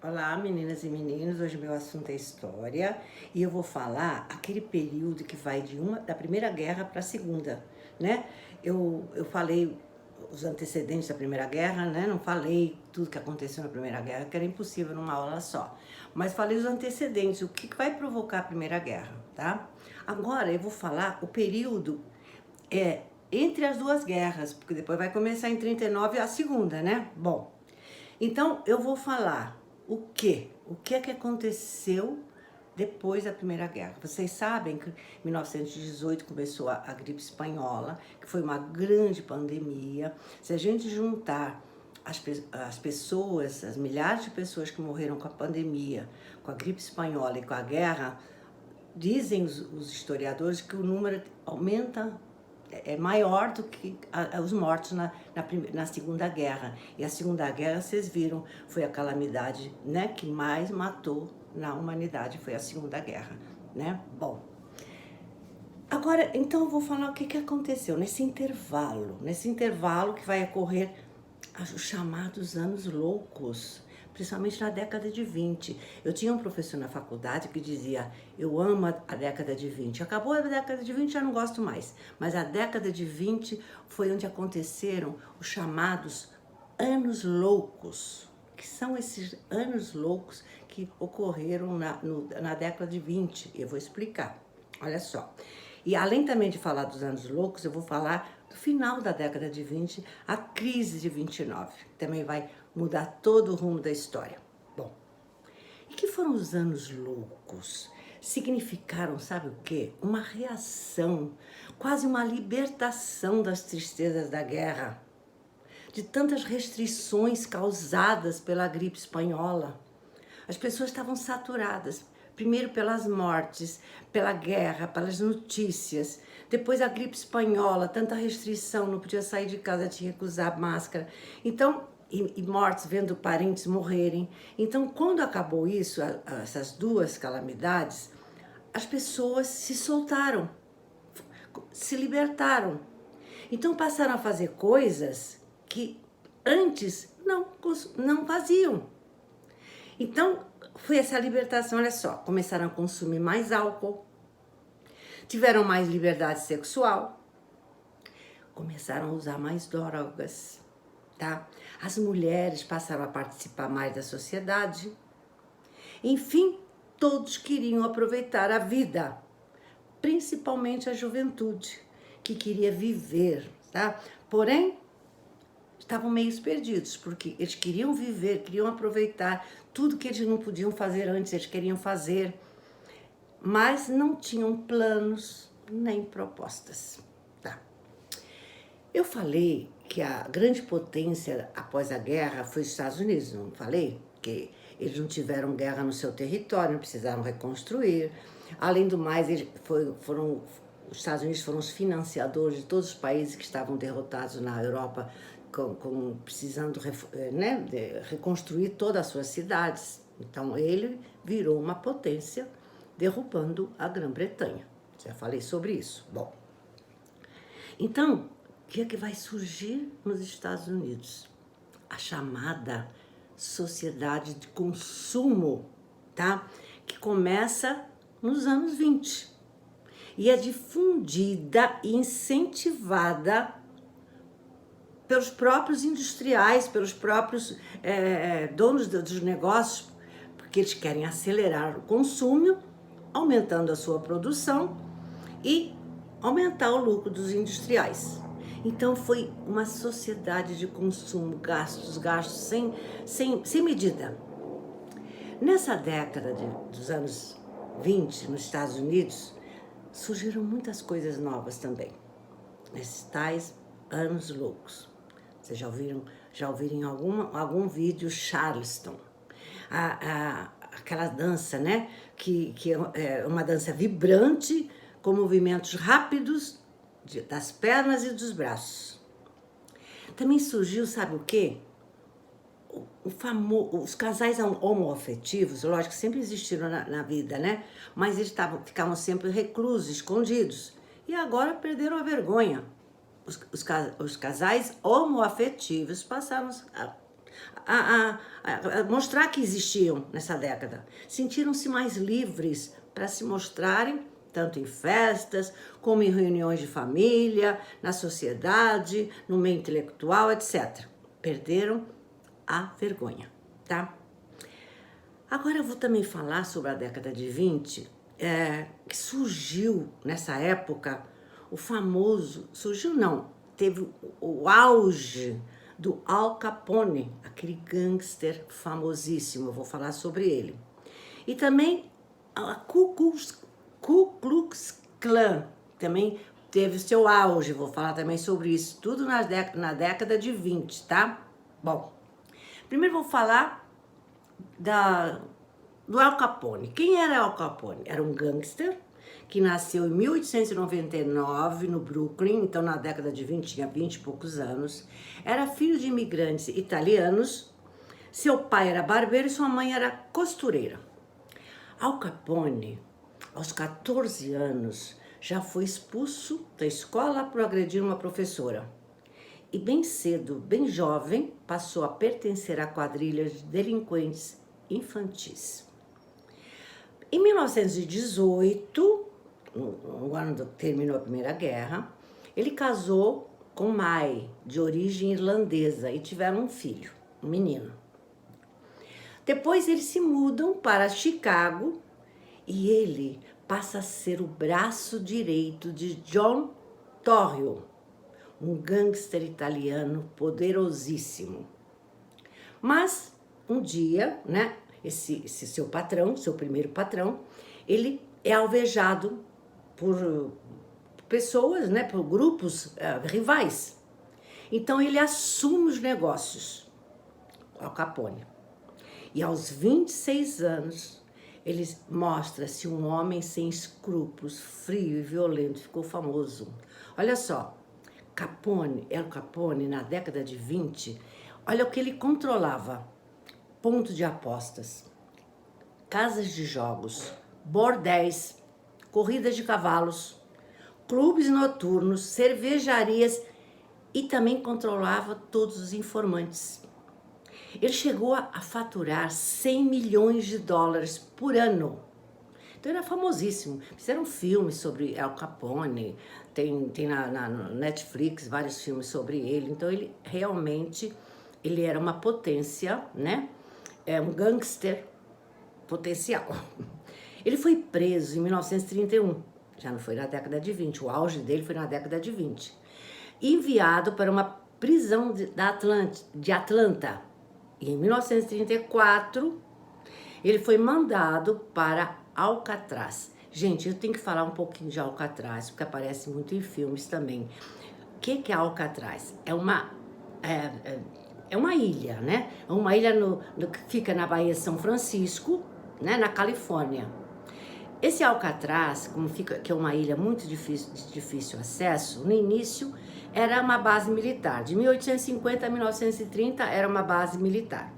Olá, meninas e meninos. Hoje meu assunto é história e eu vou falar aquele período que vai da Primeira Guerra para a Segunda, né? Eu falei os antecedentes da Primeira Guerra, né? Não falei tudo que aconteceu na Primeira Guerra, que era impossível numa aula só. Mas falei os antecedentes, o que vai provocar a Primeira Guerra, tá? Agora eu vou falar o período entre as duas guerras, porque depois vai começar em 39 a Segunda, né? Bom, então eu vou falar o que é que aconteceu depois da Primeira Guerra. Vocês sabem que em 1918 começou a gripe espanhola, que foi uma grande pandemia. Se a gente juntar as pessoas, as milhares de pessoas que morreram com a pandemia, com a gripe espanhola e com a guerra, dizem os historiadores que o número aumenta, é maior do que os mortos na Segunda Guerra. E a Segunda Guerra, vocês viram, foi a calamidade, né, que mais matou na humanidade, foi a Segunda Guerra, né? Bom, agora, então eu vou falar o que aconteceu nesse intervalo que vai ocorrer os chamados anos loucos, principalmente na década de 20. Eu tinha um professor na faculdade que dizia: eu amo a década de 20. Acabou a década de 20, já não gosto mais. Mas a década de 20 foi onde aconteceram os chamados anos loucos, que são esses anos loucos que ocorreram na década de 20. Eu vou explicar. Olha só. E além também de falar dos anos loucos, eu vou falar do final da década de 20, a crise de 29, que também vai mudar todo o rumo da história. Bom, e que foram os anos loucos? Significaram, sabe o quê? Uma reação, quase uma libertação das tristezas da guerra, de tantas restrições causadas pela gripe espanhola. As pessoas estavam saturadas, primeiro pelas mortes, pela guerra, pelas notícias, depois a gripe espanhola, tanta restrição, não podia sair de casa, tinha que usar máscara. Então, e mortes, vendo parentes morrerem. Então, quando acabou isso, essas duas calamidades, as pessoas se soltaram, se libertaram. Então, passaram a fazer coisas que antes não faziam. Então, foi essa libertação, olha só, começaram a consumir mais álcool, tiveram mais liberdade sexual, começaram a usar mais drogas, tá? As mulheres passaram a participar mais da sociedade. Enfim, todos queriam aproveitar a vida, principalmente a juventude, que queria viver, tá? Porém, estavam meio perdidos, porque eles queriam viver, queriam aproveitar tudo que eles não podiam fazer antes, eles queriam fazer, mas não tinham planos nem propostas, tá? Eu falei que a grande potência após a guerra foi os Estados Unidos, não falei? Que eles não tiveram guerra no seu território, não precisaram reconstruir. Além do mais, os Estados Unidos foram os financiadores de todos os países que estavam derrotados na Europa, precisando, né, reconstruir todas as suas cidades. Então ele virou uma potência, derrubando a Grã-Bretanha. Já falei sobre isso. Bom, então, o que é que vai surgir nos Estados Unidos? A chamada sociedade de consumo, tá? Que começa nos anos 20 e é difundida e incentivada pelos próprios industriais, pelos próprios donos dos negócios, porque eles querem acelerar o consumo, aumentando a sua produção e aumentar o lucro dos industriais. Então foi uma sociedade de consumo, gastos sem medida. Nessa década dos anos 20, nos Estados Unidos, surgiram muitas coisas novas também, nesses tais anos loucos. Vocês já ouviram em algum vídeo Charleston? Aquela dança, né? Que é uma dança vibrante, com movimentos rápidos das pernas e dos braços. Também surgiu, sabe o quê? Os casais homoafetivos, lógico que sempre existiram na vida, né? Mas eles ficavam sempre reclusos, escondidos. E agora perderam a vergonha. Os casais homoafetivos passaram a mostrar que existiam nessa década. Sentiram-se mais livres para se mostrarem, tanto em festas, como em reuniões de família, na sociedade, no meio intelectual, etc. Perderam a vergonha, tá? Agora eu vou também falar sobre a década de 20, que surgiu nessa época o famoso, surgiu não, teve o auge do Al Capone, aquele gangster famosíssimo, eu vou falar sobre ele. E também a Ku Klux Klan, também teve seu auge, vou falar também sobre isso, tudo na década de 20, tá? Bom, primeiro vou falar do Al Capone. Quem era Al Capone? Era um gangster que nasceu em 1899 no Brooklyn, então na década de 20, tinha 20 e poucos anos. Era filho de imigrantes italianos. Seu pai era barbeiro e sua mãe era costureira. Al Capone, aos 14 anos, já foi expulso da escola por agredir uma professora. E bem cedo, bem jovem, passou a pertencer a quadrilhas de delinquentes infantis. Em 1918, no ano que terminou a Primeira Guerra, ele casou com May, de origem irlandesa, e tiveram um filho, um menino. Depois eles se mudam para Chicago e ele passa a ser o braço direito de John Torrio, um gangster italiano poderosíssimo. Mas um dia, né, esse seu patrão, seu primeiro patrão, ele é alvejado por pessoas, né, por grupos rivais. Então ele assume os negócios, Al Capone. E aos 26 anos, ele mostra-se um homem sem escrúpulos, frio e violento, ficou famoso. Olha só, Al Capone, na década de 20, olha o que ele controlava: ponto de apostas, casas de jogos, bordéis, corridas de cavalos, clubes noturnos, cervejarias e também controlava todos os informantes. Ele chegou a faturar 100 milhões de dólares por ano. Então era famosíssimo. Fizeram filmes sobre Al Capone, tem na Netflix vários filmes sobre ele. Então ele realmente era uma potência, né? É um gangster potencial. Ele foi preso em 1931, já não foi na década de 20, o auge dele foi na década de 20. Enviado para uma prisão de Atlanta. E em 1934, ele foi mandado para Alcatraz. Gente, eu tenho que falar um pouquinho de Alcatraz, porque aparece muito em filmes também. O que é Alcatraz? É uma ilha, né? É uma ilha que fica na Baía de São Francisco, né? Na Califórnia. Esse Alcatraz, que é uma ilha muito de difícil acesso, no início era uma base militar. De 1850 a 1930 era uma base militar.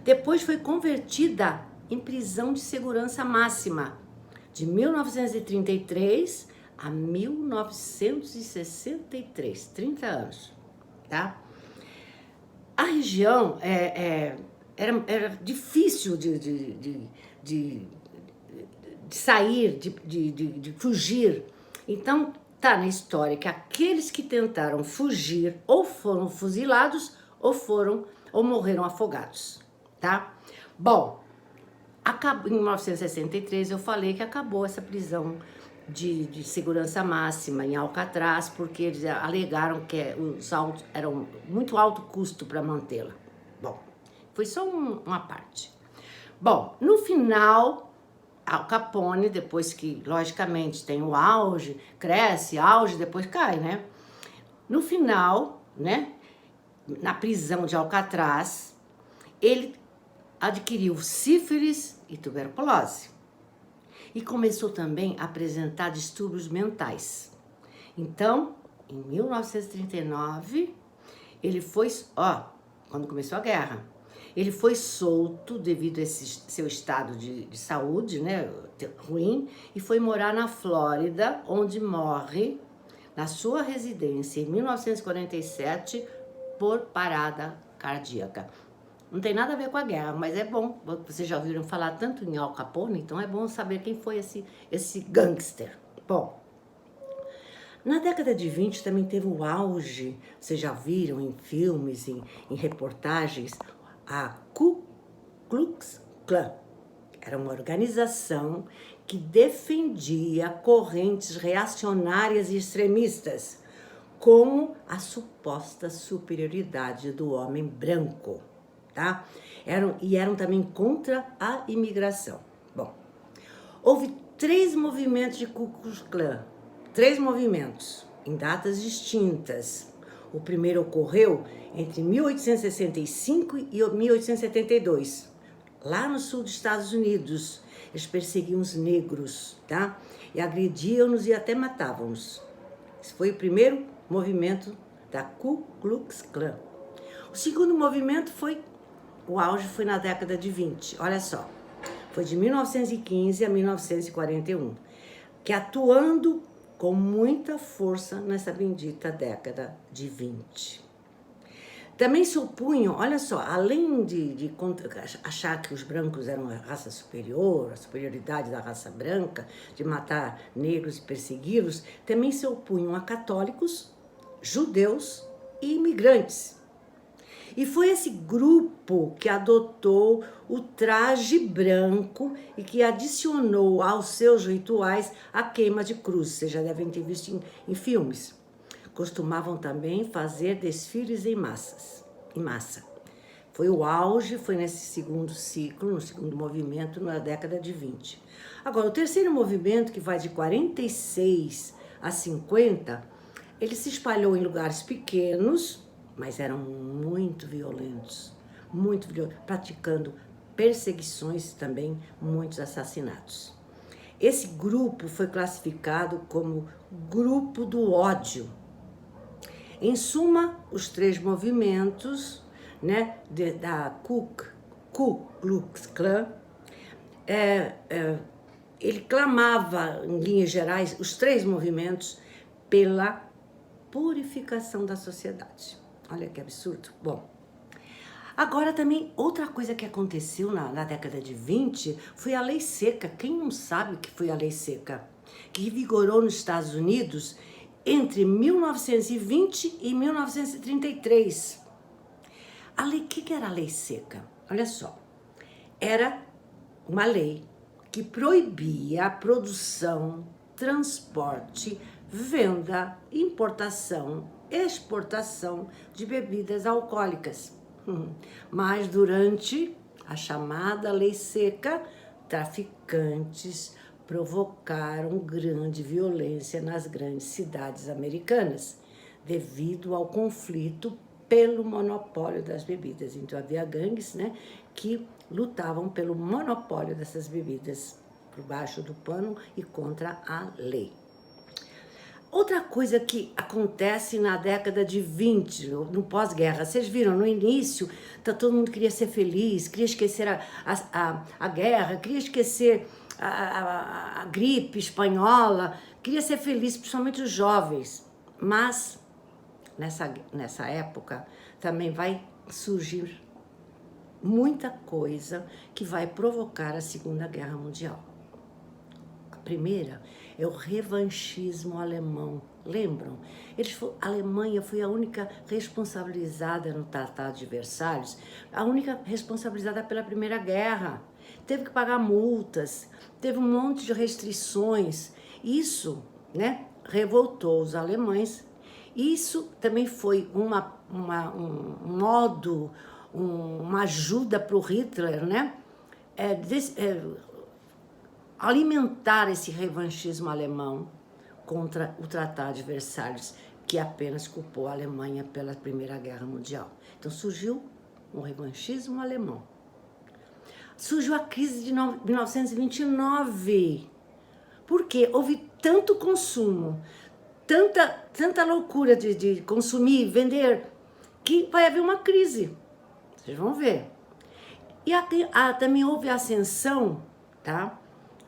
Depois foi convertida em prisão de segurança máxima, de 1933 a 1963, 30 anos, tá? A região era difícil de sair, de fugir. Então, tá na história que aqueles que tentaram fugir ou foram fuzilados ou morreram afogados, tá? Bom, em 1963 eu falei que acabou essa prisão de segurança máxima em Alcatraz, porque eles alegaram que era muito alto custo para mantê-la. Bom, foi só uma parte. Bom, no final, Al Capone, depois que, logicamente, tem o auge, cresce, auge, depois cai, né? No final, né, na prisão de Alcatraz, ele adquiriu sífilis e tuberculose. E começou também a apresentar distúrbios mentais. Então, em 1939, ele foi, quando começou a guerra, ele foi solto devido a esse seu estado de saúde, né, ruim, e foi morar na Flórida, onde morre na sua residência em 1947 por parada cardíaca. Não tem nada a ver com a guerra, mas é bom. Vocês já ouviram falar tanto em Al Capone, então é bom saber quem foi esse gangster. Bom, na década de 20 também teve o auge, vocês já viram em filmes, em reportagens, a Ku Klux Klan. Era uma organização que defendia correntes reacionárias e extremistas, como a suposta superioridade do homem branco, tá? Eram também contra a imigração. Bom, houve 3 movimentos de Ku Klux Klan, 3 movimentos, em datas distintas. O primeiro ocorreu entre 1865 e 1872, lá no sul dos Estados Unidos. Eles perseguiam os negros, tá? E agrediam-nos e até matavam-nos. Esse foi o primeiro movimento da Ku Klux Klan. O segundo movimento o auge foi na década de 20, olha só. Foi de 1915 a 1941, que atuando com muita força nessa bendita década de 20. Também se opunham, olha só, além de achar que os brancos eram a raça superior, a superioridade da raça branca, de matar negros e persegui-los, também se opunham a católicos, judeus e imigrantes. E foi esse grupo que adotou o traje branco e que adicionou aos seus rituais a queima de cruzes. Vocês já devem ter visto em filmes. Costumavam também fazer desfiles em massa. Foi o auge, foi nesse segundo ciclo, no segundo movimento, na década de 20. Agora, o terceiro movimento, que vai de 46 a 50, ele se espalhou em lugares pequenos, mas eram muito violentos, praticando perseguições e também muitos assassinatos. Esse grupo foi classificado como grupo do ódio. Em suma, os 3 movimentos, né, da Ku Klux Klan, ele clamava, em linhas gerais, os 3 movimentos, pela purificação da sociedade. Olha que absurdo. Bom, agora também, outra coisa que aconteceu na década de 20 foi a Lei Seca. Quem não sabe o que foi a Lei Seca? Que vigorou nos Estados Unidos entre 1920 e 1933. O que era a Lei Seca? Olha só, era uma lei que proibia a produção, transporte, venda, importação, exportação de bebidas alcoólicas. Mas durante a chamada Lei Seca, traficantes provocaram grande violência nas grandes cidades americanas, devido ao conflito pelo monopólio das bebidas. Então havia gangues, né, que lutavam pelo monopólio dessas bebidas por baixo do pano e contra a lei. Outra coisa que acontece na década de 20, no pós-guerra, vocês viram, no início, todo mundo queria ser feliz, queria esquecer a guerra, queria esquecer a gripe espanhola, queria ser feliz, principalmente os jovens. Mas, nessa época, também vai surgir muita coisa que vai provocar a Segunda Guerra Mundial. A primeira é o revanchismo alemão. Lembram? A Alemanha foi a única responsabilizada no Tratado de Versalhes, a única responsabilizada pela Primeira Guerra. Teve que pagar multas, teve um monte de restrições. Isso, né, revoltou os alemães. Isso também foi um modo, uma ajuda para o Hitler, né? Alimentar esse revanchismo alemão contra o Tratado de Versalhes, que apenas culpou a Alemanha pela Primeira Guerra Mundial. Então surgiu um revanchismo alemão. Surgiu a crise de 1929, porque houve tanto consumo, tanta loucura de consumir, vender, que vai haver uma crise. Vocês vão ver. E também houve a ascensão, tá,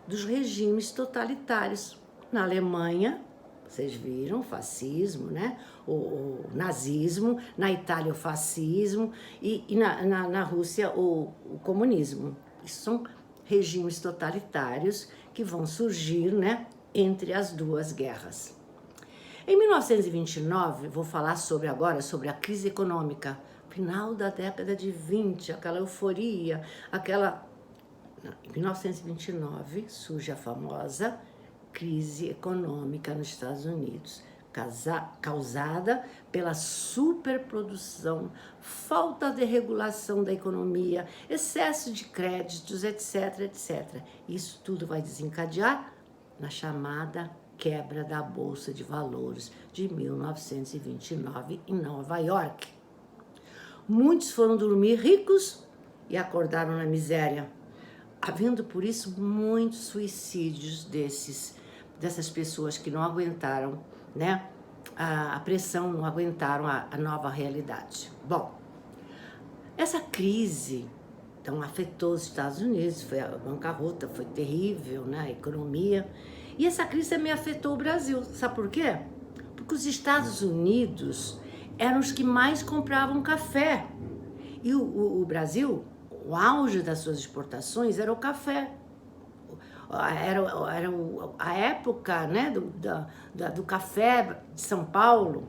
dos regimes totalitários na Alemanha Vocês viram o fascismo, né? O nazismo, na Itália o fascismo e na Rússia o comunismo. Isso são regimes totalitários que vão surgir, né, entre as duas guerras. Em 1929, vou falar agora sobre a crise econômica, final da década de 20, aquela euforia, Em 1929 surge a famosa crise econômica nos Estados Unidos, causada pela superprodução, falta de regulação da economia, excesso de créditos, etc, etc. Isso tudo vai desencadear na chamada quebra da Bolsa de Valores de 1929 em Nova York. Muitos foram dormir ricos e acordaram na miséria, havendo por isso muitos suicídios dessas pessoas que não aguentaram, né, a pressão, não aguentaram a nova realidade. Bom, essa crise então afetou os Estados Unidos, foi a bancarrota, foi terrível, né, a economia. E essa crise também afetou o Brasil. Sabe por quê? Porque os Estados Unidos eram os que mais compravam café. E o Brasil, o auge das suas exportações era o café. Era a época, né, do café de São Paulo,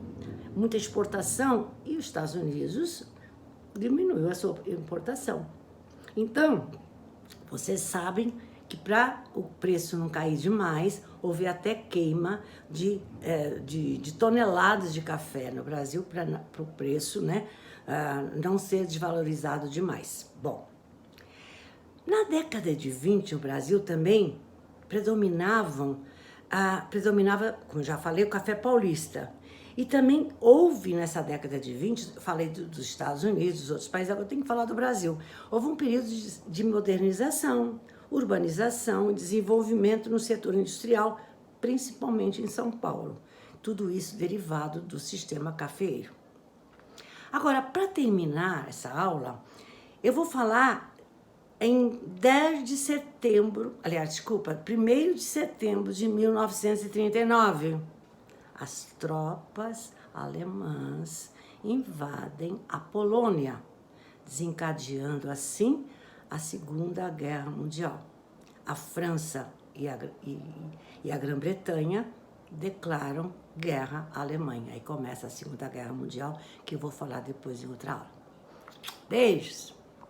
muita exportação, e os Estados Unidos diminuiu a sua importação. Então, vocês sabem que para o preço não cair demais, houve até queima de toneladas de café no Brasil para o preço, né, não ser desvalorizado demais. Bom, na década de 20, o Brasil também predominava, como já falei, o café paulista. E também houve nessa década de 20, falei dos Estados Unidos, dos outros países, agora eu tenho que falar do Brasil. Houve um período de modernização, urbanização e desenvolvimento no setor industrial, principalmente em São Paulo. Tudo isso derivado do sistema cafeeiro. Agora, para terminar essa aula, eu vou falar em 10 de setembro, aliás, desculpa, 1º de setembro de 1939. As tropas alemãs invadem a Polônia, desencadeando assim a Segunda Guerra Mundial. A França e a Grã-Bretanha declaram guerra à Alemanha. Aí começa a Segunda Guerra Mundial, que eu vou falar depois em outra aula. Beijos!